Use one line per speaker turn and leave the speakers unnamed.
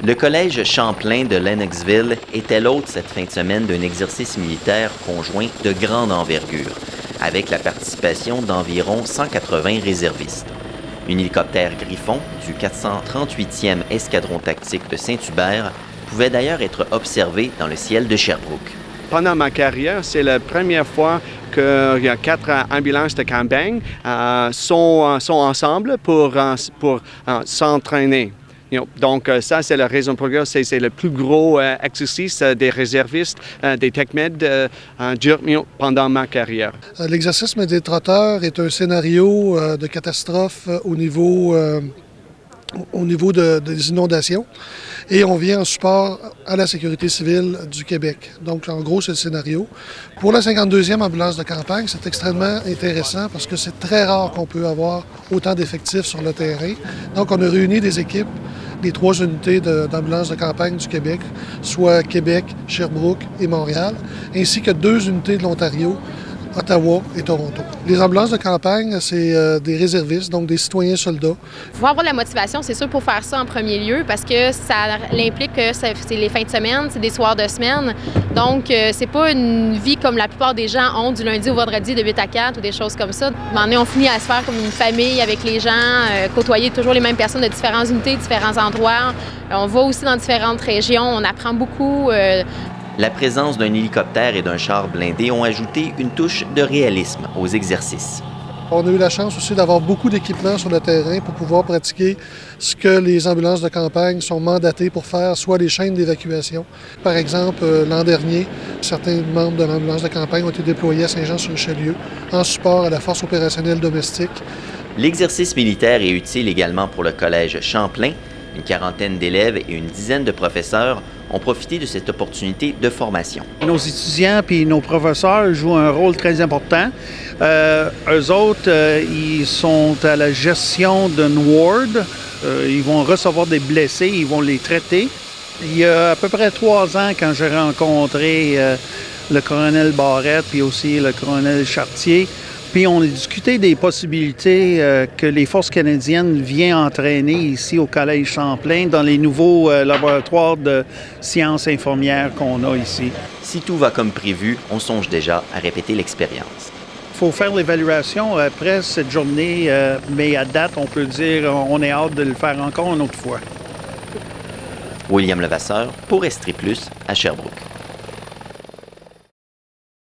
Le collège Champlain de Lennoxville était l'hôte cette fin de semaine d'un exercice militaire conjoint de grande envergure, avec la participation d'environ 180 réservistes. Un hélicoptère Griffon du 438e escadron tactique de Saint-Hubert pouvait d'ailleurs être observé dans le ciel de Sherbrooke.
Pendant ma carrière, c'est la première fois qu'il y a 4 ambulances de campagne sont ensemble pour s'entraîner. Donc, ça, c'est la raison pour laquelle c'est le plus gros exercice des réservistes, des TechMed pendant ma carrière.
L'exercice Médiatroteur est un scénario de catastrophe au niveau des inondations et on vient en support à la sécurité civile du Québec. Donc, en gros, c'est le scénario. Pour la 52e ambulance de campagne, c'est extrêmement intéressant parce que c'est très rare qu'on peut avoir autant d'effectifs sur le terrain. Donc, on a réuni des équipes des 3 unités d'ambulance de campagne du Québec, soit Québec, Sherbrooke et Montréal, ainsi que 2 unités de l'Ontario, Ottawa et Toronto. Les ambulances de campagne, c'est des réservistes, donc des citoyens soldats.
Il faut avoir de la motivation, c'est sûr, pour faire ça en premier lieu, parce que ça implique que c'est les fins de semaine, c'est des soirs de semaine. Donc, c'est pas une vie comme la plupart des gens ont du lundi au vendredi de 8 à 4 ou des choses comme ça. À un moment donné, on finit à se faire comme une famille avec les gens, côtoyer toujours les mêmes personnes de différentes unités, différents endroits. On va aussi dans différentes régions, on apprend beaucoup.
La présence d'un hélicoptère et d'un char blindé ont ajouté une touche de réalisme aux exercices.
On a eu la chance aussi d'avoir beaucoup d'équipements sur le terrain pour pouvoir pratiquer ce que les ambulances de campagne sont mandatées pour faire, soit les chaînes d'évacuation. Par exemple, l'an dernier, certains membres de l'ambulance de campagne ont été déployés à Saint-Jean-sur-Richelieu en support à la force opérationnelle domestique.
L'exercice militaire est utile également pour le collège Champlain. Une quarantaine d'élèves et une dizaine de professeurs ont profité de cette opportunité de formation.
Nos étudiants et nos professeurs jouent un rôle très important. Eux autres, ils sont à la gestion d'une ward. Ils vont recevoir des blessés, ils vont les traiter. Il y a à peu près 3 ans, quand j'ai rencontré le colonel Barrette puis aussi le colonel Chartier, puis on a discuté des possibilités que les forces canadiennes viennent entraîner ici au Collège Champlain dans les nouveaux laboratoires de sciences infirmières qu'on a ici.
Si tout va comme prévu, on songe déjà à répéter l'expérience.
Il faut faire l'évaluation après cette journée, mais à date, on peut dire on est hâte de le faire encore une autre fois.
William Levasseur pour Estrie Plus à Sherbrooke.